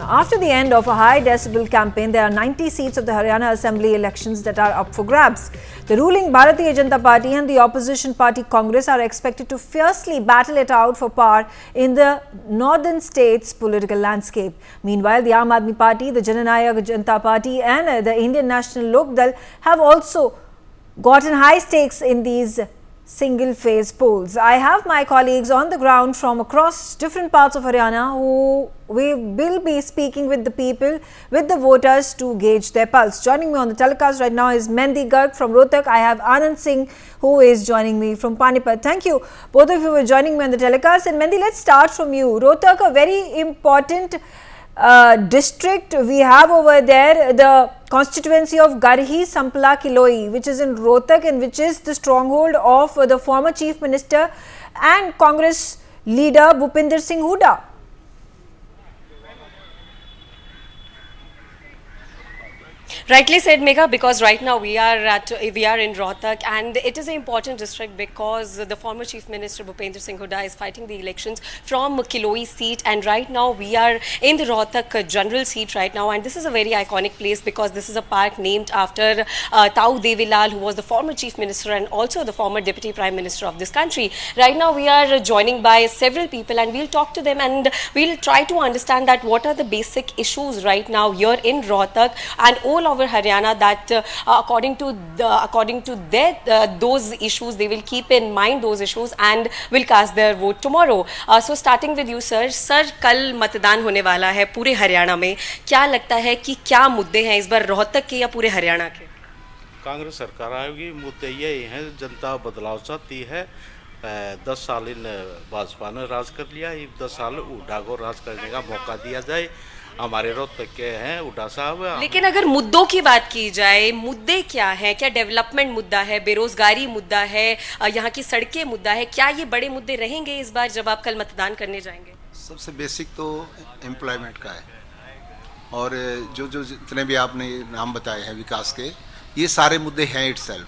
After the end of a high decibel campaign, there are 90 seats of the Haryana Assembly elections that are up for grabs. The ruling Bharatiya Janata Party and the opposition party Congress are expected to fiercely battle it out for power in the northern states' political landscape. Meanwhile, the Aam Aadmi Party, the Jananayak Janata Party and the Indian National Lok Dal have also gotten high stakes in these single-phase polls. I have my colleagues on the ground from across different parts of Haryana who we will be speaking with the people, with the voters to gauge their pulse. Joining me on the telecast right now is Mehndi Garg from Rohtak. I have Anand Singh who is joining me from Panipat. Thank you both of you for joining me on the telecast. And Mehndi, let's start from you. Rohtak, a very important district we have over there, the constituency of Garhi Sampla Kiloi, which is in Rohtak and which is the stronghold of the former Chief Minister and Congress leader Bhupinder Singh Hooda. Rightly said, Megha, because right now we are in Rohtak, and it is an important district because the former Chief Minister Bhupinder Singh Hooda is fighting the elections from Kiloi seat, and right now we are in the Rohtak general seat right now, and this is a very iconic place because this is a park named after Tau Devi Lal, who was the former Chief Minister and also the former Deputy Prime Minister of this country. Right now we are joining by several people and we'll talk to them and we'll try to understand that what are the basic issues right now here in Rohtak and all over Haryana that according to those issues, they will keep in mind those issues and will cast their vote tomorrow. So starting with you, sir. Sir, कल मतदान होने वाला है पूरे हरियाणा में. क्या लगता है कि क्या मुद्दे हैं इस बार रोहतक के या पूरे हरियाणा के? कांग्रेस सरकार आएगी, मुद्दे यही हैं, जनता बदलाव चाहती है. 10 साल इन भाजपा ने राज कर लिया, 10 साल हुड्डा को राज करने का मौका दिया जाए. हमारे रोहतक के हैं हुड्डा साहब. लेकिन अगर मुद्दों की बात की जाए, मुद्दे क्या है? क्या डेवलपमेंट मुद्दा है, बेरोजगारी मुद्दा है, यहाँ की सड़कें मुद्दा है? क्या ये बड़े मुद्दे रहेंगे इस बार जब आप कल मतदान करने जाएंगे? सबसे बेसिक तो एम्प्लॉयमेंट का है, और जो जितने भी आपने नाम बताए हैं विकास के, ये सारे मुद्दे हैं इटसेल्फ.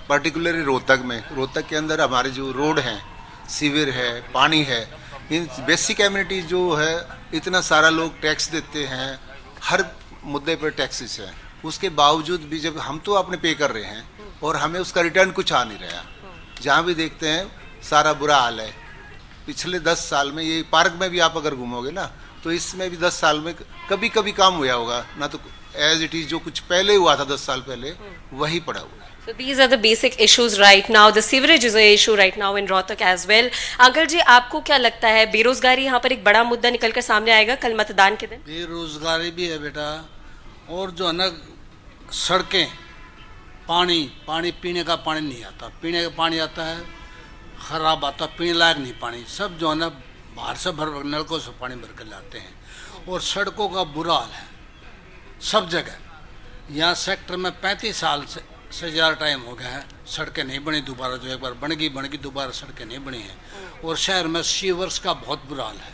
पर्टिकुलरली रोहतक के अंदर हमारे जो रोड हैं, सीवर है, पानी है, इन बेसिक एमिनिटीज जो है, इतना सारा लोग टैक्स देते हैं, हर मुद्दे पर टैक्सेस हैं. उसके बावजूद भी जब हम तो अपने पे कर रहे हैं और हमें उसका रिटर्न कुछ आ नहीं रहा. जहाँ भी देखते हैं सारा बुरा हाल है. पिछले 10 साल में ये पार्क में भी आप अगर घूमोगे ना, तो इसमें भी 10 साल में कभी कभी काम हुआ होगा ना, तो एज इट इज जो कुछ पहले हुआ था 10 साल पहले वही पड़ा हुआ है. So these are the basic issues right now. The sewerage is a issue right now in Rohtak as well. Uncle ji, आपको क्या लगता है बेरोजगारी यहाँ पर एक बड़ा मुद्दा निकलकर सामने आएगा कल मतदान के दिन? बेरोजगारी भी है बेटा, और जो है ना सड़कें, पानी पीने का पानी नहीं आता. पीने का पानी आता है खराब आता, पीने लायक नहीं पानी. सब जो है ना बाहर से नलकों से पानी भर कर लाते हैं. और सड़कों का बुरा हाल है सब जगह. यहाँ सेक्टर में 35 साल से ज़्यादा टाइम हो गया है, सड़कें नहीं बनी दोबारा. जो एक बार बन गई दोबारा सड़कें नहीं बनी हैं. और शहर में सीवर्स का बहुत बुरा हाल है.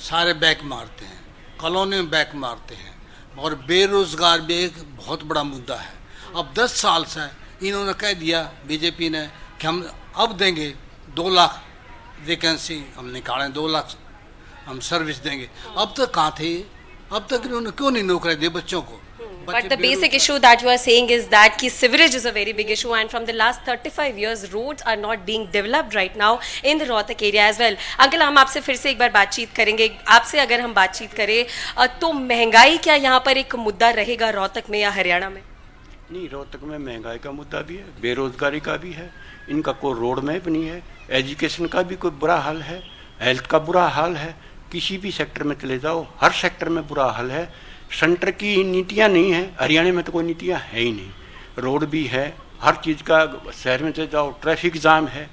सारे बैक मारते हैं, कॉलोनी में बैक मारते हैं. और बेरोजगार भी एक बहुत बड़ा मुद्दा है. अब 10 साल से इन्होंने कह दिया बीजेपी ने कि हम अब देंगे 2 लाख वैकेंसी, हम निकालें 2 लाख हम सर्विस देंगे. अब तक कहाँ थे? अब तक इन्होंने क्यों नहीं नौकरी दी बच्चों को? But the basic issue that you are saying is that ki sewerage is a very big issue, and from the last 35 years roads are not being developed right now in the Rohtak area as well. Uncle, हम आपसे फिर से एक बार बातचीत करेंगे. आपसे अगर हम बातचीत करें तो महंगाई क्या यहाँ पर एक मुद्दा रहेगा रोहतक में या हरियाणा में? नहीं, रोहतक में महंगाई का मुद्दा भी है, बेरोजगारी का भी है, इनका कोई रोड मैप नहीं है, एजुकेशन का भी कोई बुरा हाल है, हेल्थ का बुरा हाल है. किसी भी सेक्टर में चले जाओ, हर सेक्टर में बुरा हाल है. सेंटर की नीतियाँ नहीं है, हरियाणा में तो कोई नीतियाँ है ही नहीं. रोड भी है, हर चीज़ का, शहर में चले जाओ ट्रैफिक जाम है,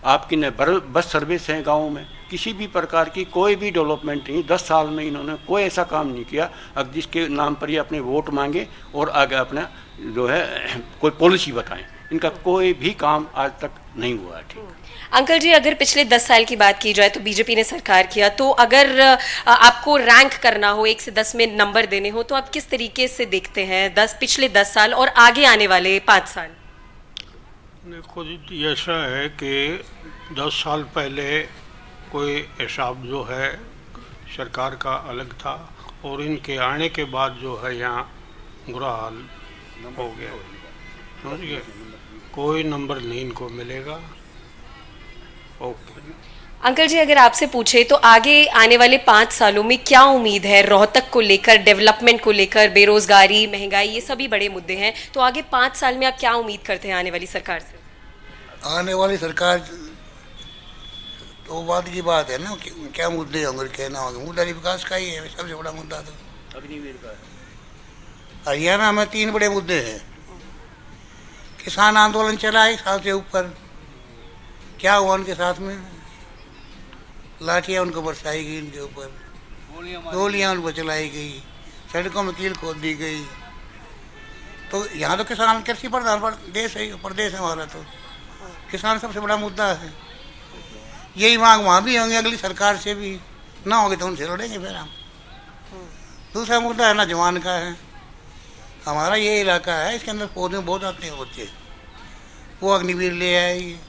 आपकी न बस सर्विस है. गाँव में किसी भी प्रकार की कोई भी डेवलपमेंट नहीं. 10 साल में इन्होंने कोई ऐसा काम नहीं किया अब जिसके नाम पर ये अपने वोट मांगे और आगे अपना जो है कोई पॉलिसी बताएं. इनका कोई भी काम आज तक नहीं हुआ है. ठीक अंकल जी, अगर पिछले 10 साल की बात की जाए तो बीजेपी ने सरकार किया, तो अगर आपको रैंक करना हो 1 से 10 में नंबर देने हो तो आप किस तरीके से देखते हैं पिछले 10 साल और आगे आने वाले 5 साल? देखो जी, ऐसा है कि 10 साल पहले कोई हिसाब जो है सरकार का अलग था और इनके आने के बाद जो है यहाँ बुरा हाल हो गया, समझ गए। कोई नंबर नहीं इनको मिलेगा। ओके अंकल जी, अगर आपसे पूछे तो आगे आने वाले 5 सालों में क्या उम्मीद है रोहतक को लेकर, डेवलपमेंट को लेकर? बेरोजगारी, महंगाई, ये सभी बड़े मुद्दे हैं, तो आगे 5 साल में आप क्या उम्मीद करते हैं आने वाली सरकार से? आने वाली सरकार तो बात की बात है ना कि क्या मुद्दे होंगे क्या ना होंगे। मुद्दा विकास का ही है सबसे बड़ा मुद्दा। तो हरियाणा में 3 बड़े मुद्दे हैं। किसान आंदोलन चला 1 साल से ऊपर, क्या हुआ उनके साथ में? लाठियाँ उनको बरसाई गई, उनके ऊपर गोलियाँ उनको चलाई गई, सड़कों में कील खोद दी गई। तो यहाँ तो किसान कृषि प्रधान देश है, प्रदेश है हमारा, तो किसान सबसे बड़ा मुद्दा है। यही मांग वहाँ भी होंगे, अगली सरकार से भी ना होगी तो उनसे लड़ेंगे फिर हम। दूसरा मुद्दा है ना जवान का है। हमारा ये इलाका है, इसके अंदर फौज में बहुत आते हैं बच्चे, वो अग्निवीर ले आए,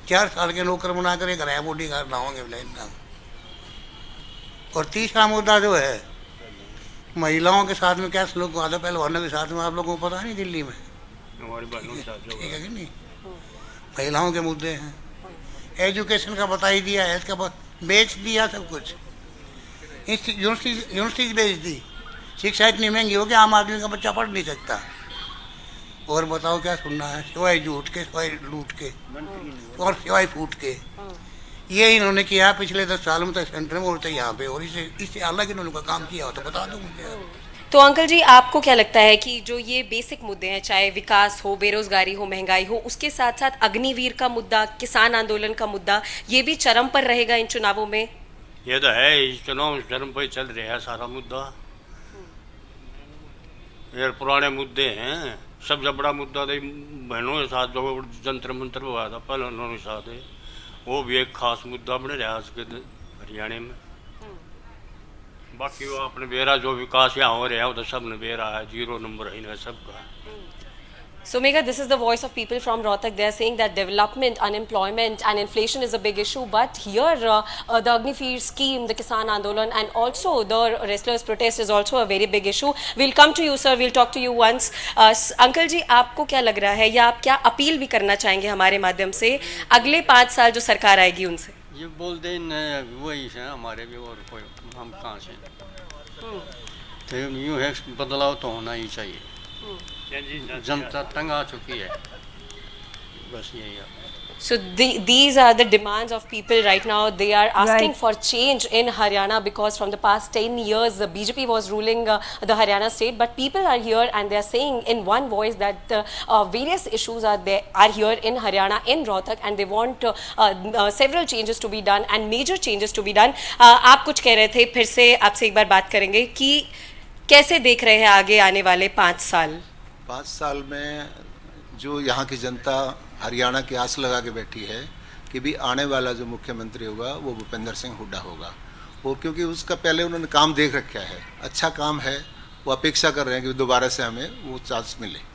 4 साल के नौकर बनाकर एक रहा बॉडी गार्ड ना होंगे ना। और तीसरा मुद्दा जो है महिलाओं के साथ में क्या सलूक हुआ था पहलवानों के साथ में, आप लोगों को पता नहीं दिल्ली में, ठीक है कि नहीं? महिलाओं के मुद्दे हैं। एजुकेशन का बता ही दिया है, इसका बेच दिया सब कुछ, यूनिवर्सिटीज बेच दी। शिक्षा इतनी महंगी हो कि आम आदमी का बच्चा पढ़ नहीं सकता। और बताओ क्या सुनना है, सिवाय झूठ के, सिवाय लूट के और सिवाय फूट के। ये इन्होंने किया पिछले 10 साल में, तो सेंटर में और तो यहाँ पे, और इससे अलग इन्होंने का काम किया हो तो बता दो मुझे। तो अंकल जी, आपको क्या लगता है कि जो ये बेसिक मुद्दे हैं, चाहे विकास हो, बेरोजगारी हो, महंगाई हो, उसके साथ साथ अग्निवीर का मुद्दा, किसान आंदोलन का मुद्दा, ये भी चरम पर रहेगा इन चुनावों में? ये तो है, इस चुनाव चरम पर चल रहा है सारा मुद्दा। ये पुराने मुद्दे हैं। सबसे बड़ा मुद्दा तो बहनों के साथ जो जंतर मंतर हुआ था पहलवानों के साथ है, वो भी एक खास मुद्दा बने रहा उसके हरियाणा में। बाकी वो अपने बेरा जो विकास यहाँ हो रहा है वो तो सब ने बेरा है, 0 नंबर है इन्हें सबका। So Megha, this is the voice of people from Rohtak. They are saying that development, unemployment and inflation is a big issue, but here the Agnifeer scheme, the Kisan Andolan and also the wrestlers protest is also a very big issue. We'll come to you sir, we'll talk to you once. Uncle जी, आपको क्या लग रहा है या आप क्या appeal भी करना चाहेंगे हमारे माध्यम से अगले 5 साल जो सरकार आएगी उनसे? ये बोल दे वही है हमारे भी, और कोई हम कहाँ से। तो यूँ है, बदलाव तो होना ही चाहिए। जनता तंग आ चुकी है, बस यही है। So these are the demands of people right now. They are asking for change in Haryana because from the past 10 years the BJP was ruling the Haryana state, but people are here and they are saying in one voice that various issues are here in Haryana, in Rohtak, and they want several changes to be done and major changes to be done. आप कुछ कह रहे थे, फिर से आपसे एक बार बात करेंगे कि कैसे देख रहे हैं आगे आने वाले 5 साल? 5 साल में जो यहाँ की जनता हरियाणा की आस लगा के बैठी है कि भी आने वाला जो मुख्यमंत्री होगा वो भूपेंद्र सिंह हुड्डा होगा। वो क्योंकि उसका पहले उन्होंने काम देख रखा है, अच्छा काम है, वो अपेक्षा कर रहे हैं कि दोबारा से हमें वो चांस मिले।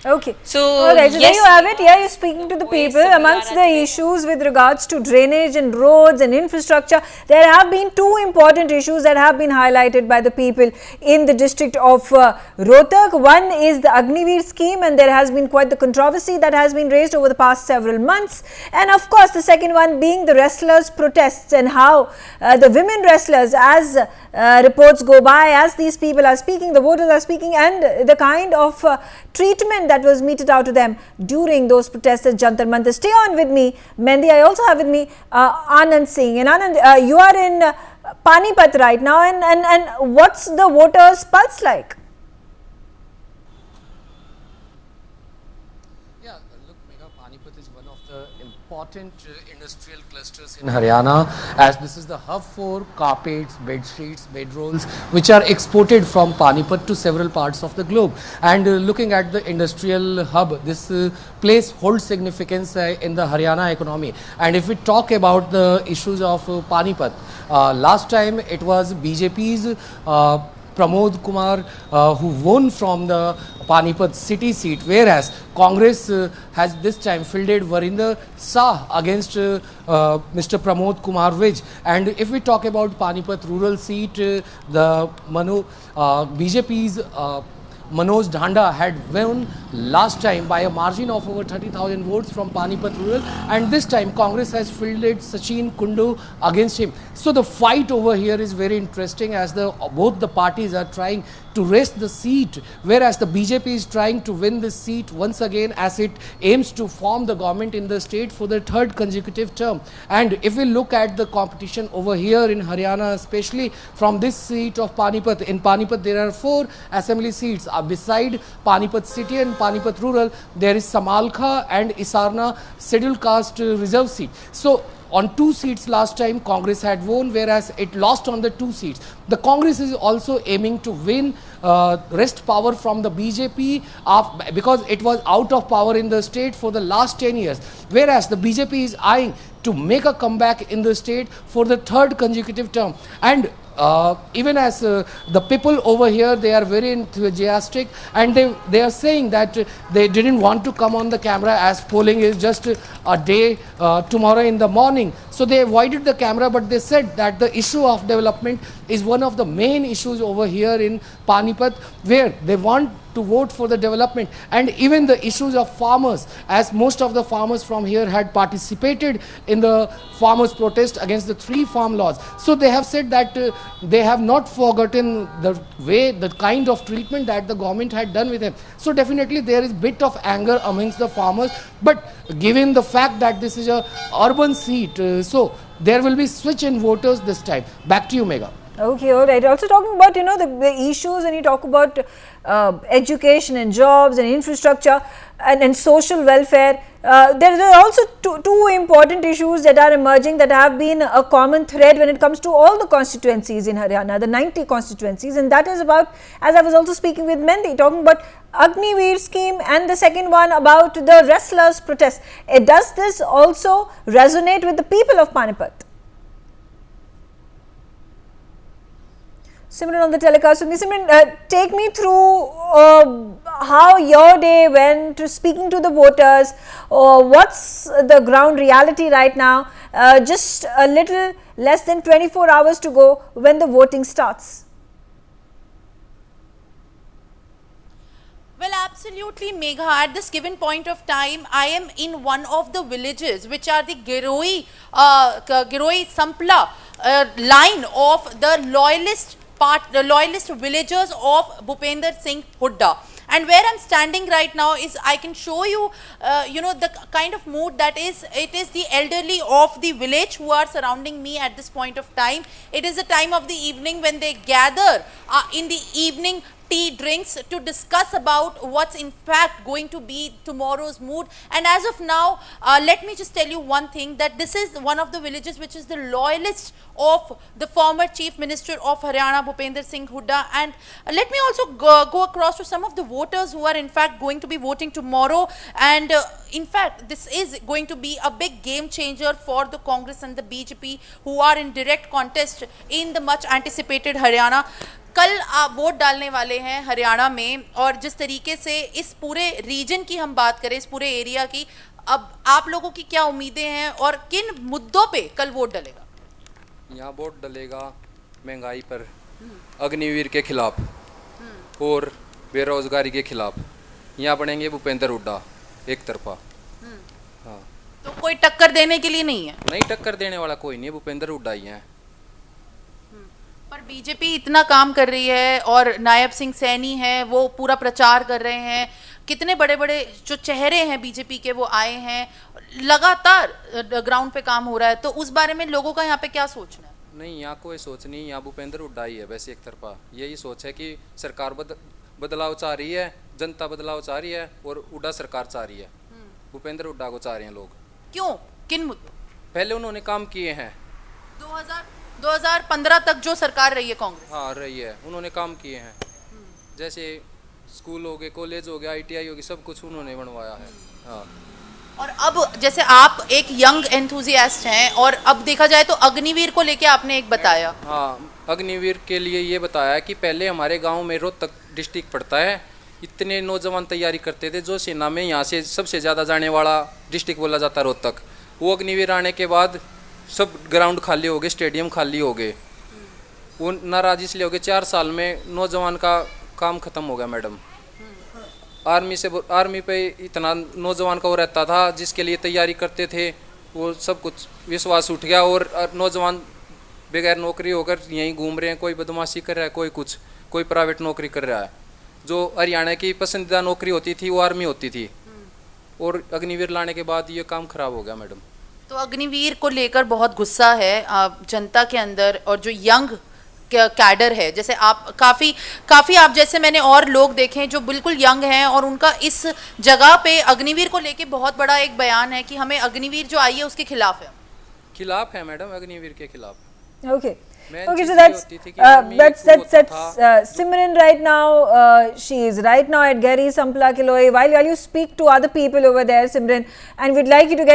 Okay. So, all right, so there yes, you have it. Yeah, you're speaking to the people. Amongst the issues with regards to drainage and roads and infrastructure, there have been 2 important issues that have been highlighted by the people in the district of Rohtak. One is the Agniveer scheme, and there has been quite the controversy that has been raised over the past several months. And of course, the second one being the wrestlers' protests and how the women wrestlers, as reports go by, as these people are speaking, the voters are speaking, and the kind of treatment that was meted out to them during those protests at Jantar Mantar. Stay on with me, Mendi. I also have with me Anand Singh. And Anand, you are in Panipat right now, and what's the voters' pulse like? Yeah, look, Megha, Panipat is one of the important industrial clusters in Haryana, as this is the hub for carpets, bed sheets, bed rolls, which are exported from Panipat to several parts of the globe. And looking at the industrial hub, this place holds significance in the Haryana economy. And if we talk about the issues of Panipat, last time it was BJP's Pramod Kumar, who won from the Panipat city seat, whereas Congress has this time fielded Varinder Shah against Mr. Pramod Kumar Vij. And if we talk about Panipat rural seat, the BJP's Manoj Dhanda had won last time by a margin of over 30,000 votes from Panipat rural, and this time Congress has fielded Sachin Kundu against him. So the fight over here is very interesting, as both the parties are trying to wrest the seat, whereas the BJP is trying to win this seat once again as it aims to form the government in the state for the third consecutive term. And if we look at the competition over here in Haryana, especially from this seat of Panipat, in Panipat there are 4 assembly seats. Beside Panipat city and Panipat rural, there is Samalkha and Isarna scheduled caste reserve seat. So on 2 seats last time Congress had won, whereas it lost on the 2 seats. The Congress is also aiming to win wrest power from the BJP because it was out of power in the state for the last 10 years, whereas the BJP is eyeing to make a comeback in the state for the 3rd consecutive term. And even as the people over here, they are very enthusiastic, and they are saying that they didn't want to come on the camera as polling is just a day tomorrow in the morning. So they avoided the camera, but they said that the issue of development is one of the main issues over here in Panipat, where they want to vote for the development, and even the issues of farmers, as most of the farmers from here had participated in the farmers protest against the 3 farm laws. So they have said that they have not forgotten the kind of treatment that the government had done with them. So definitely there is bit of anger amongst the farmers, but given the fact that this is a urban seat, so there will be switch in voters this time. Back to you, Megha. Okay, all right. Also talking about, the issues, when you talk about education and jobs and infrastructure and social welfare, there are also two important issues that are emerging that have been a common thread when it comes to all the constituencies in Haryana, the 90 constituencies, and that is about, as I was also speaking with Mendi, talking about Agniveer scheme, and the second one about the wrestlers' protest. Does this also resonate with the people of Panipat? Simran on the telecast with me. Simran, take me through how your day went, speaking to the voters. What's the ground reality right now? Just a little less than 24 hours to go when the voting starts. Well, absolutely, Megha. At this given point of time, I am in one of the villages, which are the Giroi Sampla line of the loyalist villagers of Bhupender Singh Hooda. And where I'm standing right now is, I can show you, the kind of mood that is. It is the elderly of the village who are surrounding me at this point of time. It is the time of the evening when they gather in the evening tea drinks to discuss about what's in fact going to be tomorrow's mood. And as of now, let me just tell you one thing, that this is one of the villages which is the loyalist of the former Chief Minister of Haryana, Bhupender Singh Hooda. And let me also go across to some of the voters who are in fact going to be voting tomorrow. And in fact, this is going to be a big game changer for the Congress and the BJP, who are in direct contest in the much anticipated Haryana. कल आप vote डालने वाले हैं हरियाणा में, और जिस तरीके से इस पूरे रीजन की हम बात करें, इस पूरे एरिया की, अब आप लोगों की क्या उम्मीदें हैं और किन मुद्दों पे कल वोट डलेगा? यहाँ वोट डलेगा महंगाई पर, अग्निवीर के खिलाफ और बेरोजगारी के खिलाफ। यहाँ बनेंगे भूपेंद्र हुड्डा एक तरफा। हाँ, तो कोई टक्कर देने के लिए नहीं है? नहीं, टक्कर देने वाला कोई नहीं है, भूपेंद्र हुड्डा ही है। पर बीजेपी इतना काम कर रही है, और नायब सिंह सैनी है, वो पूरा प्रचार कर रहे हैं, कितने बड़े बड़े जो चेहरे हैं बीजेपी के वो आए हैं, लगातार ग्राउंड पे काम हो रहा है, तो उस बारे में लोगों का यहाँ पे क्या सोचना है? नहीं, यहाँ कोई सोच नहीं, यहाँ भूपेंद्र हुड्डा ही है वैसे एक तरफा। यही सोच है कि सरकार बदलाव चाह रही है, जनता बदलाव चाह रही है, और हुड्डा सरकार चाह रही है। भूपेंद्र हुड्डा को चाह रहे हैं लोग। क्यों, किन मुद्दों? पहले उन्होंने काम किए हैं, 2015 तक जो सरकार रही है कांग्रेस। हाँ, रही है, उन्होंने काम किए हैं, जैसे स्कूल हो गए, कॉलेज हो गया, ITI होगी, सब कुछ उन्होंने बनवाया है। हाँ, और अब जैसे आप एक यंग एंथुजियास्ट हैं, और अब देखा जाए तो अग्निवीर को लेके आपने एक बताया। हाँ, अग्निवीर के लिए ये बताया कि पहले हमारे गांव में रोहतक डिस्ट्रिक्ट पड़ता है, इतने नौजवान तैयारी करते थे, जो सेना में यहाँ से सबसे ज़्यादा जाने वाला डिस्ट्रिक्ट बोला जाता है रोहतक। वो अग्निवीर आने के बाद सब ग्राउंड खाली हो गए, स्टेडियम खाली हो गए। वो नाराज इसलिए हो गए, 4 साल में नौजवान का काम ख़त्म हो गया मैडम। आर्मी पे इतना नौजवान का वो रहता था, जिसके लिए तैयारी करते थे, वो सब कुछ विश्वास उठ गया और नौजवान बगैर नौकरी होकर यहीं घूम रहे हैं। कोई बदमाशी कर रहा है, कोई प्राइवेट नौकरी कर रहा है। जो हरियाणा की पसंदीदा नौकरी होती थी वो आर्मी होती थी, और अग्निवीर लाने के बाद ये काम खराब हो गया मैडम। तो अग्निवीर को लेकर बहुत गुस्सा है जनता के अंदर, और जो यंग कैडर है, जैसे आप काफ़ी आप जैसे मैंने और लोग देखे हैं जो बिल्कुल यंग हैं, और उनका इस जगह पे अग्निवीर को लेके बहुत बड़ा एक बयान है कि हमें अग्निवीर जो आई है उसके खिलाफ है मैडम, अग्निवीर के खिलाफ। Okay, so that's Simran right now. She is right now at Gary Sampla Kiloi. While you speak to other people over there, Simran, and we'd like you to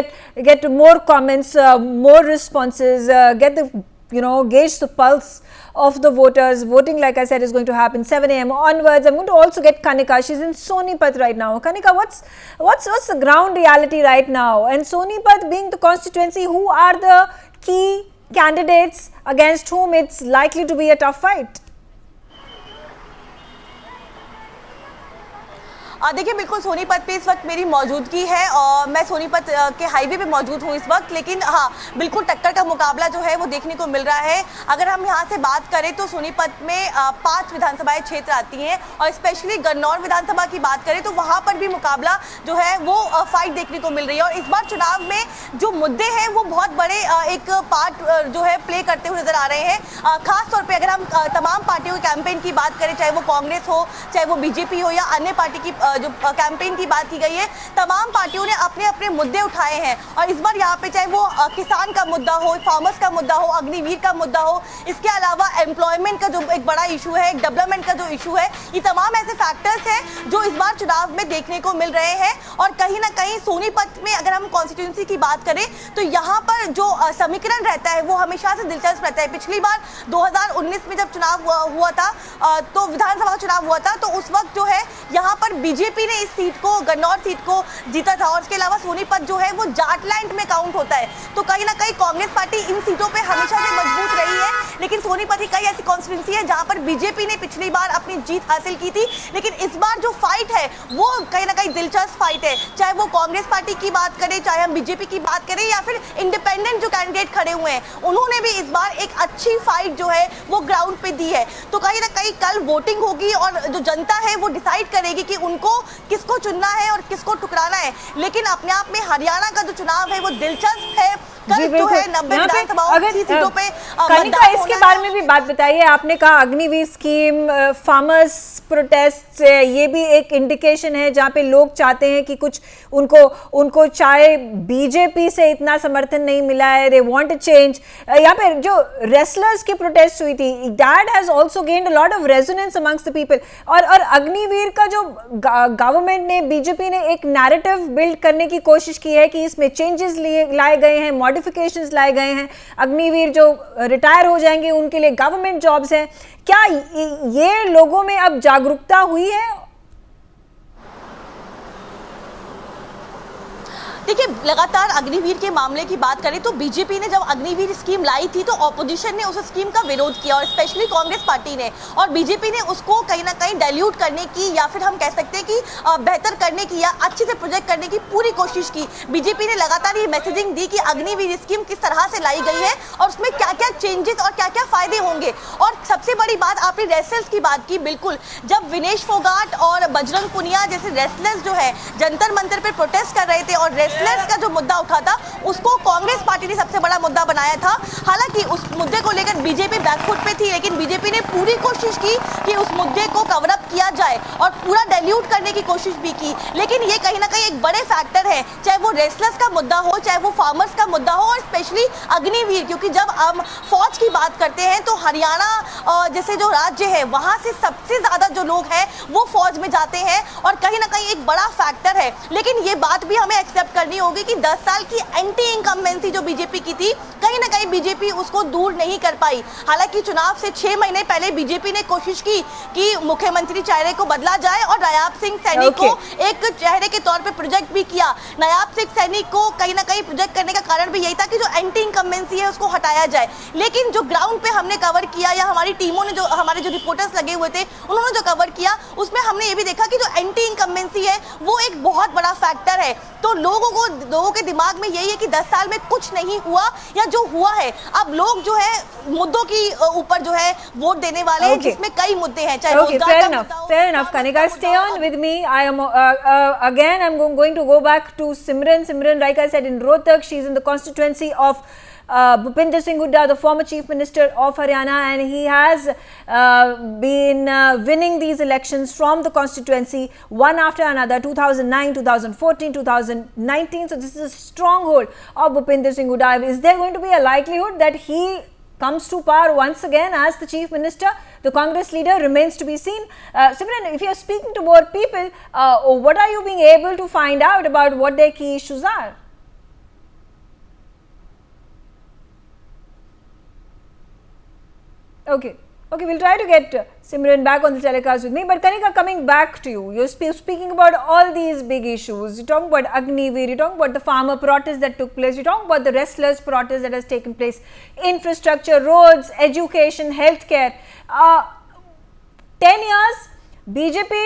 get more comments, more responses, gauge the pulse of the voters. Voting, like I said, is going to happen 7 a.m. onwards. I'm going to also get Kanika. She's in Sonipat right now. Kanika, what's the ground reality right now? And Sonipat being the constituency, who are the key candidates against whom it's likely to be a tough fight? देखिए, बिल्कुल सोनीपत पे इस वक्त मेरी मौजूदगी है और मैं सोनीपत के हाईवे पे मौजूद हूँ इस वक्त। लेकिन हाँ, बिल्कुल टक्कर का मुकाबला जो है वो देखने को मिल रहा है। अगर हम यहाँ से बात करें तो सोनीपत में 5 विधानसभाएं क्षेत्र आती हैं, और स्पेशली गन्नौर विधानसभा की बात करें तो वहाँ पर भी मुकाबला जो है वो फाइट देखने को मिल रही है। और इस बार चुनाव में जो मुद्दे हैं वो बहुत बड़े एक पार्ट जो है प्ले करते हुए नजर आ रहे हैं। खासतौर पर अगर हम तमाम पार्टियों के कैंपेन की बात करें, चाहे वो कांग्रेस हो, चाहे वो बीजेपी हो या अन्य पार्टी की जो कैंपेन की बात की गई है, तमाम पार्टियों ने अपने अपने मुद्दे उठाए हैं। और इस बार यहाँ पे चाहे वो किसान का मुद्दा हो, फार्मर्स का मुद्दा हो, अग्निवीर का मुद्दा हो, इसके अलावा एम्प्लॉयमेंट का जो एक बड़ा इशू है, डेवलपमेंट का जो इशू है, ये तमाम ऐसे फैक्टर्स हैं जो इस बार चुनाव में देखने को मिल रहे हैं। और कहीं ना कहीं सोनीपत में अगर हम कॉन्स्टिट्यूंसी की बात करें तो यहाँ पर जो समीकरण रहता है वो हमेशा से दिलचस्प रहता है। पिछली बार 2019 में जब चुनाव हुआ था, तो विधानसभा का चुनाव हुआ था, तो उस वक्त जो है यहाँ पर बीजेपी ने इस सीट को, गन्नौर सीट को जीता था। और इसके अलावा सोनीपत जो है वो जाटलैंड में काउंट होता है, तो कहीं ना कहीं कांग्रेस पार्टी इन सीटों पे हमेशा से मजबूत रही है। लेकिन सोनीपत ही कई ऐसी कॉन्स्टिट्यूंसी है जहां पर बीजेपी ने पिछली बार अपनी जीत हासिल की थी, लेकिन इस बार जो फाइट है वो कहीं ना कहीं दिलचस्प फाइट है। चाहे वो कांग्रेस पार्टी की बात करें, चाहे हम बीजेपी की बात करें, या फिर इंडिपेंडेंट जो कैंडिडेट खड़े हुए हैं, उन्होंने भी इस बार एक अच्छी फाइट जो है वो ग्राउंड पे दी है। तो कहीं ना कहीं कल वोटिंग होगी और जो जनता है वो डिसाइड करेगी कि उनको किसको चुनना है और किसको ठुकराना है। लेकिन अपने आप में हरियाणा का जो चुनाव है वो दिलचस्प है। कल जो है 90 विधानसभाओं की सीटों पे कनिका, इसके बारे में भी बात बताइए। आपने कहा अग्निवीर स्कीम, फार्मर्स प्रोटेस्ट, ये भी एक इंडिकेशन है जहाँ पे लोग चाहते हैं कि कुछ उनको चाहे बीजेपी से इतना समर्थन नहीं मिला है, दे वांट अ चेंज। यहाँ पे जो रेसलर्स की प्रोटेस्ट हुई थी, that has also gained a lot of resonance amongst the people. और अग्निवीर का जो गवर्नमेंट ने, बीजेपी ने एक नैरेटिव बिल्ड करने की कोशिश की है कि इसमें चेंजेस लाए गए हैं, मॉडिफिकेशंस लाए गए हैं, अग्निवीर जो रिटायर हो जाएंगे उनके लिए गवर्नमेंट जॉब्स हैं। क्या ये लोगों में अब जागरूकता हुई है? देखिए, लगातार अग्निवीर के मामले की बात करें तो बीजेपी ने जब अग्निवीर स्कीम लाई थी तो ऑपोजिशन ने उस स्कीम का विरोध किया, और स्पेशली कांग्रेस पार्टी ने, और बीजेपी ने उसको कहीं ना कहीं डाइल्यूट करने की, या फिर हम कह सकते हैं कि बेहतर करने की या अच्छे से प्रोजेक्ट करने की पूरी कोशिश की। बीजेपी ने लगातार ये मैसेजिंग दी कि अग्निवीर स्कीम किस तरह से लाई गई है और उसमें क्या क्या चेंजेस और क्या क्या फायदे होंगे। और सबसे बड़ी बात, आपने रेसलर्स की बात की, बिल्कुल, जब विनेश फोगाट और बजरंग पुनिया जैसे रेसलर्स जो है जंतर मंतर पर प्रोटेस्ट कर रहे थे और रेसलर्स का जो मुद्दा उठा था उसको कांग्रेस पार्टी ने सबसे बड़ा मुद्दा बनाया था। हालांकि उस मुद्दे को लेकर बीजेपी बैकफुट पे थी, लेकिन बीजेपी ने पूरी कोशिश की कि उस मुद्दे को कवर अप किया जाए और पूरा डाइल्यूट करने की कोशिश भी की। लेकिन ये कहीं ना कहीं एक बड़े फैक्टर है, चाहे वो रेसलर्स का मुद्दा हो, चाहे वो फार्मर्स का मुद्दा हो, और स्पेशली अग्निवीर, क्योंकि जब हम फौज की बात करते हैं तो हरियाणा जैसे जो राज्य है वहां से सबसे ज्यादा जो लोग हैं वो फौज में जाते हैं, और कहीं ना कहीं एक बड़ा फैक्टर है। लेकिन ये बात भी हमें एक्सेप्ट करनी होगी कि 10 साल की एंटी इनकम्बेंसी जो बीजेपी की थी, कहीं ना कहीं बीजेपी उसको दूर नहीं कर पाई। हालांकि चुनाव से 6 महीने पहले बीजेपी ने कोशिश की कि मुख्यमंत्री चेहरे को बदला जाए और नायाब सिंह सैनी को एक चेहरे के तौर पे प्रोजेक्ट भी किया। नायाब सिंह सैनी को कहीं ना कहीं प्रोजेक्ट करने का कारण भी यही था कि जो एंटी इनकम्बेंसी है उसको हटाया जाए। लेकिन जो ग्राउंड पे हमने कवर किया या हमारी टीमों ने, जो हमारे जो रिपोर्टर्स लगे हुए थे उन्होंने जो कवर किया, उसमें हमने ये भी देखा कि जो एंटी इनकम्बेंसी है वो एक बहुत बड़ा फैक्टर है। तो लोगों के दिमाग में यही है कि 10 साल में कुछ नहीं हुआ, या जो हुआ है अब लोग जो है मुद्दों की ऊपर जो है वोट देने वाले हैं, जिसमें कई मुद्दे हैं, चाहे fair enough Kanika, stay on with me. I am again I'm going to go back to Simran, like I said, in Rohtak. She's in the constituency of Bhupinder Singh Hooda, the former Chief Minister of Haryana, and he has been winning these elections from the constituency one after another, 2009, 2014, 2019. So this is a stronghold of Bhupinder Singh Hooda. Is there going to be a likelihood that he comes to power once again as the Chief Minister? The Congress leader remains to be seen. Simran, if you are speaking to more people, what are you being able to find out about what their key issues are? Okay, we'll try to get Simran back on the telecast with me. But Kanika, coming back to you, you're speaking about all these big issues. You're talking about Agniveer, you're talking about the farmer protest that took place, you're talking about the wrestlers protest that has taken place, infrastructure, roads, education, healthcare. 10 years, BJP,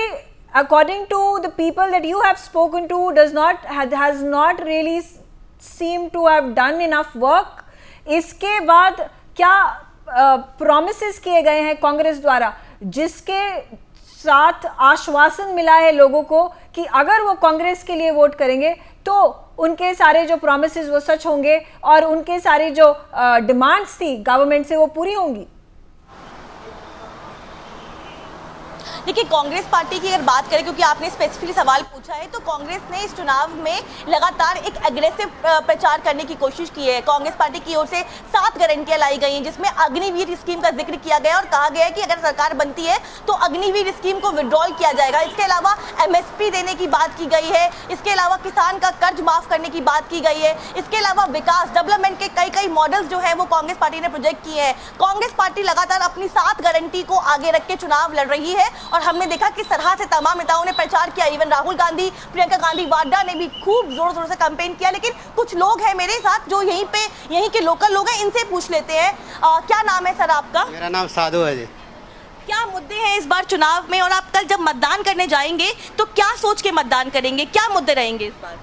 according to the people that you have spoken to, has not really seemed to have done enough work. इसके बाद क्या promises किए गए हैं कांग्रेस द्वारा, जिसके साथ आश्वासन मिला है लोगों को कि अगर वो कांग्रेस के लिए वोट करेंगे तो उनके सारे जो प्रॉमिसेस वो सच होंगे और उनके सारी जो डिमांड्स थी गवर्नमेंट से वो पूरी होंगी? देखिए, कांग्रेस पार्टी की अगर बात करें, क्योंकि आपने स्पेसिफिकली सवाल पूछा है, तो कांग्रेस ने इस चुनाव में लगातार एक एग्रेसिव प्रचार करने की कोशिश की है। कांग्रेस पार्टी की ओर से 7 गारंटियां लाई गई हैं, जिसमें अग्निवीर स्कीम का जिक्र किया गया और कहा गया है कि अगर सरकार बनती है तो अग्निवीर स्कीम को विड्रॉल किया जाएगा। इसके अलावा MSP देने की बात की गई है, इसके अलावा किसान का कर्ज माफ करने की बात की गई है, इसके अलावा विकास डेवलपमेंट के कई मॉडल्स जो है वो कांग्रेस पार्टी ने प्रोजेक्ट किए हैं। कांग्रेस पार्टी लगातार अपनी 7 गारंटी को आगे रख के चुनाव लड़ रही है और हमने देखा कि सरहा से तमाम नेताओं ने प्रचार किया। इवन राहुल गांधी, प्रियंका गांधी वाड्रा ने भी खूब जोर शोर से कैंपेन किया। लेकिन कुछ लोग हैं मेरे साथ जो यहीं के लोकल लोग हैं, इनसे पूछ लेते हैं। क्या नाम है सर आपका? मेरा नाम साधु है जी। क्या मुद्दे हैं इस बार चुनाव में, और आप कल जब मतदान करने जाएंगे तो क्या सोच के मतदान करेंगे, क्या मुद्दे रहेंगे इस बार?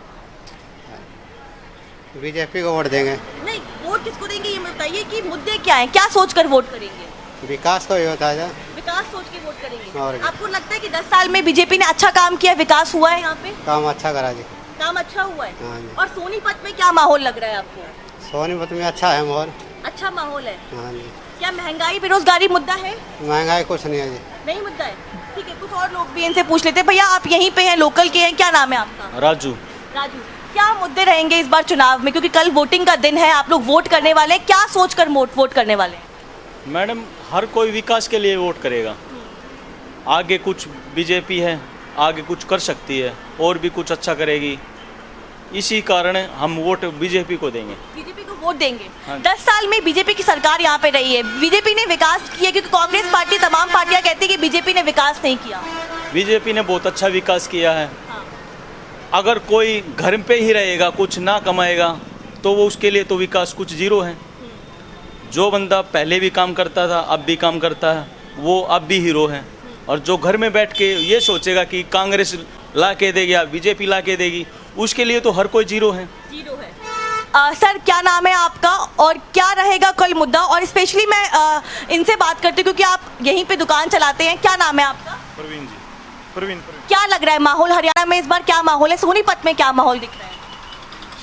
बीजेपी को वोट देंगे। नहीं, वोट किसको देंगे ये बताइए कि मुद्दे क्या हैं, क्या सोच कर वोट करेंगे? विकास को ही होता है, विकास सोच के वोट करेंगे। आपको लगता है कि 10 साल में बीजेपी ने अच्छा काम किया, विकास हुआ है यहाँ पे? काम अच्छा करा जी, काम अच्छा हुआ है। हाँ जी। और सोनीपत में क्या माहौल लग रहा है आपको? सोनीपत में अच्छा है माहौल। अच्छा माहौल है। हाँ जी। क्या महंगाई बेरोजगारी मुद्दा है? महंगाई कुछ नहीं है जी। नहीं मुद्दा है, ठीक है। कुछ और लोग भी इनसे पूछ लेते हैं। भैया, आप यहीं पे हैं, लोकल के हैं, क्या नाम है आपका? राजू। क्या मुद्दे रहेंगे इस बार चुनाव में, क्योंकि कल वोटिंग का दिन है, आप लोग वोट करने वाले हैं, क्या सोच कर वोट करने वाले हैं? मैडम, हर कोई विकास के लिए वोट करेगा। आगे कुछ बीजेपी है, आगे कुछ कर सकती है और भी कुछ अच्छा करेगी, इसी कारण हम वोट बीजेपी को देंगे। बीजेपी को वोट देंगे। हाँ। 10 साल में बीजेपी की सरकार यहाँ पे रही है, बीजेपी ने विकास किया, क्योंकि कांग्रेस पार्टी, तमाम पार्टियां कहती है कि बीजेपी ने विकास नहीं किया। बीजेपी ने बहुत अच्छा विकास किया है। हाँ। अगर कोई घर पे ही रहेगा, कुछ ना कमाएगा, तो वो उसके लिए तो विकास कुछ जीरो है। जो बंदा पहले भी काम करता था, अब भी काम करता है, वो अब भी हीरो है। और जो घर में बैठ के ये सोचेगा कि कांग्रेस ला के देगी या बीजेपी ला के देगी, उसके लिए तो हर कोई जीरो है। सर, क्या नाम है आपका और क्या रहेगा कल मुद्दा? और स्पेशली मैं इनसे बात करती हूँ क्योंकि आप यहीं पे दुकान चलाते हैं। क्या नाम है आपका? प्रवीण जी। प्रवीण। क्या लग रहा है माहौल हरियाणा में इस बार, क्या माहौल है? सोनीपत में क्या माहौल दिख रहा है?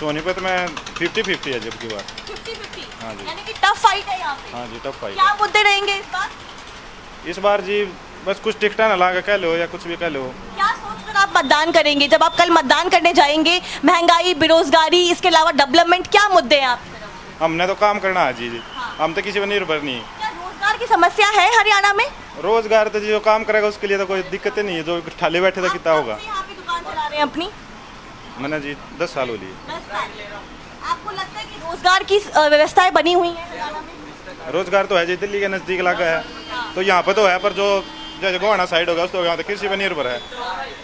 सोनीपत में 50-50 है जब की बार। 50-50। हाँ जी। यानी कि टफ फाइट है यहाँ पे। हाँ जी, टफ फाइट। क्या मुद्दे रहेंगे इस बार? इस बार जी बस कुछ टिकटा ना लगा कह लो या कुछ भी कह लो। क्या सोचकर आप मतदान करेंगे जब आप कल मतदान करने जाएंगे? महंगाई, बेरोजगारी, इसके अलावा डेवलपमेंट, क्या मुद्दे हैं आपकी तरफ? हमने तो काम करना है जी। हाँ। हम तो किसी पर निर्भर नहीं। क्या रोजगार की समस्या है हरियाणा में? रोजगार तो जो काम करेगा उसके लिए तो कोई दिक्कत नहीं है, जो ठाले बैठे तो कितना होगा। यहाँ पे दुकान चला रहे हैं अपनी? मैंने जी 10 साल हो लिए। 10 साल। आपको लगता है कि रोजगार की व्यवस्थाएं बनी हुई हैं हरियाणा में? रोजगार तो है जी, दिल्ली के नज़दीक इलाका है तो यहाँ पे तो है, पर जो जैसे गोहाना साइड होगा उस तो यहाँ तो कृषि पर निर्भर है,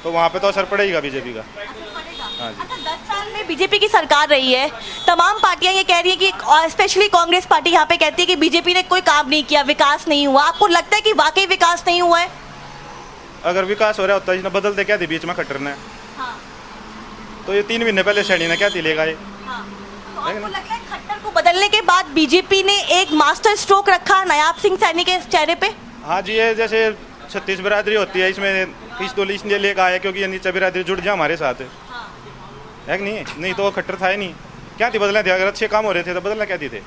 तो वहाँ पे तो असर पड़ेगा बीजेपी का। हाँ जी। अच्छा, 10 साल में बीजेपी की सरकार रही है, तमाम पार्टियां ये कह रही है कि स्पेशली कांग्रेस पार्टी यहाँ पे कहती है कि बीजेपी ने कोई काम नहीं किया, विकास नहीं हुआ। आपको लगता है कि वाकई विकास नहीं हुआ है? अगर विकास हो रहा होता इसने बदलते क्या थी बीच में खट्टर ने? हाँ। तो ये 3 महीने पहले सैनी ने क्या थी लेगा ये? हाँ। तो आपको लगता है खट्टर को बदलने के बाद बीजेपी ने एक मास्टर स्ट्रोक रखा नायाब सिंह सैनी के चेहरे पे? हाँ जी, ये जैसे 36 बिरादरी होती है, इसमें 30 इसलिए लेकर आया क्योंकि ये नीचे बिरादरी जुड़ जाए हमारे साथ, है कि नहीं तो वो खट्टर था ही नहीं। क्या थी बदलना थे? अगर अच्छे काम हो रहे थे तो बदलना क्या थे?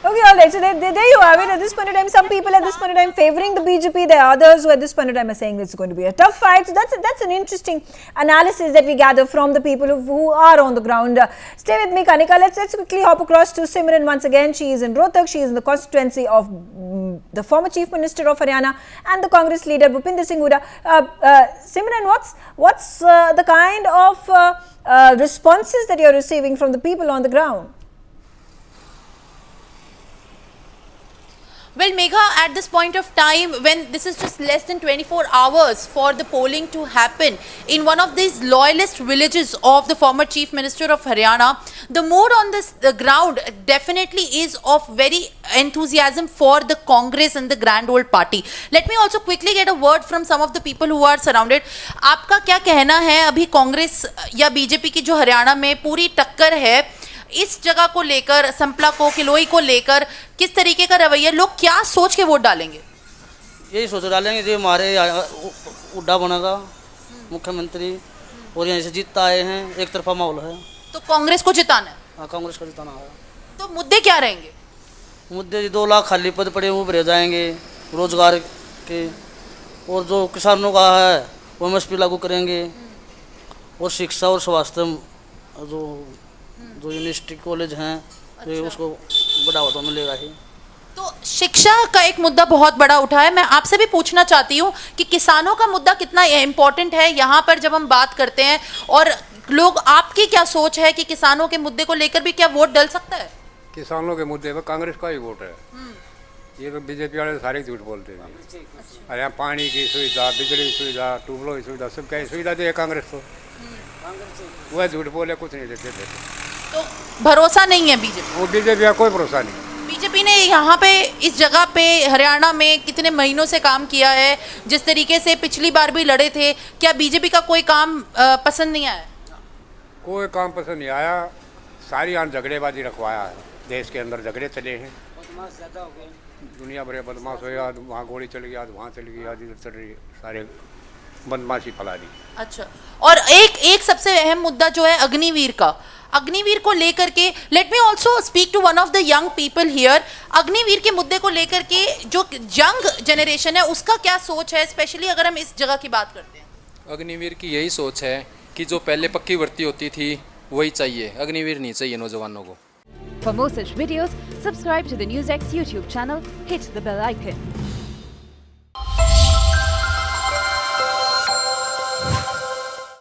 Okay, all right. So there you have it. At this point in time, some people at this point in time favoring the BJP. There are others who at this point in time are saying it's going to be a tough fight. So that's an interesting analysis that we gather from the people who are on the ground. Stay with me, Kanika. Let's quickly hop across to Simran once again. She is in Rohtak. She is in the constituency of the former Chief Minister of Haryana and the Congress leader Bhupinder Singh Hooda. Simran, what's the kind of responses that you're receiving from the people on the ground? Well, Megha, at this point of time, when this is just less than 24 hours for the polling to happen in one of these loyalist villages of the former Chief Minister of Haryana, the mood on the ground definitely is of very enthusiasm for the Congress and the grand old party. Let me also quickly get a word from some of the people who are surrounded. आपका क्या कहना है अभी कांग्रेस या BJP की जो हरियाणा में पूरी टक्कर है, इस जगह को लेकर, संपला को, किलोई को लेकर किस तरीके का रवैया, लोग क्या सोच के वोट डालेंगे? यही सोच डालेंगे जो हमारे हुड्डा बनेगा मुख्यमंत्री और यहाँ से जीतता आए हैं, एक तरफा माहौल है तो कांग्रेस को जिताना है। हाँ, कांग्रेस को जिताना है। तो मुद्दे क्या रहेंगे? मुद्दे 2 लाख खाली पद पड़े वो भरे जाएंगे रोजगार के, और जो किसानों का है वो MSP लागू करेंगे, और शिक्षा और स्वास्थ्य जो यूनिवर्सिटी कॉलेज हैं उसको बढ़ावा तो मिलेगा ही। तो शिक्षा का एक मुद्दा बहुत बड़ा उठा है। मैं आपसे भी पूछना चाहती हूँ कि किसानों का मुद्दा कितना इम्पोर्टेंट है यहाँ पर जब हम बात करते हैं, और लोग, आपकी क्या सोच है कि किसानों के मुद्दे को लेकर भी क्या वोट डल सकता है? किसानों के मुद्दे पर कांग्रेस का ही वोट है। ये तो बीजेपी वाले सारे झूठ बोलते हैं। अरे यहाँ पानी की सुविधा, बिजली की सुविधा, ट्यूबवेल की सुविधा, सब क्या सुविधा दे कांग्रेस को, वह झूठ बोले कुछ नहीं देते। तो भरोसा नहीं है बीजेपी? वो बीजेपी का कोई भरोसा नहीं। बीजेपी ने यहाँ पे इस जगह पे हरियाणा में कितने महीनों से काम किया है, जिस तरीके से पिछली बार भी लड़े थे, क्या बीजेपी का कोई काम पसंद नहीं आया? कोई काम पसंद नहीं आया, सारी यहाँ झगड़ेबाजी रखवाया है, देश के अंदर झगड़े चले हैं, दुनिया भर बदमाश हो गया, वहाँ गोली चल गई, आज वहाँ चल गई, आज इधर चल रही, सारे बदमाशी फैला दी। अच्छा, और एक सबसे अहम मुद्दा जो है अग्निवीर का, अग्निवीर को लेकर के, let me also speak to one of the young people here. Agniveer के मुद्दे को लेकर के जो यंग जनरेशन है उसका क्या सोच है, स्पेशली अगर हम इस जगह की बात करते हैं? अग्निवीर की यही सोच है कि जो पहले पक्की भर्ती होती थी वही चाहिए, अग्निवीर नहीं चाहिए नौजवानों को। For more such videos, subscribe to the NewsX YouTube channel, hit the bell icon.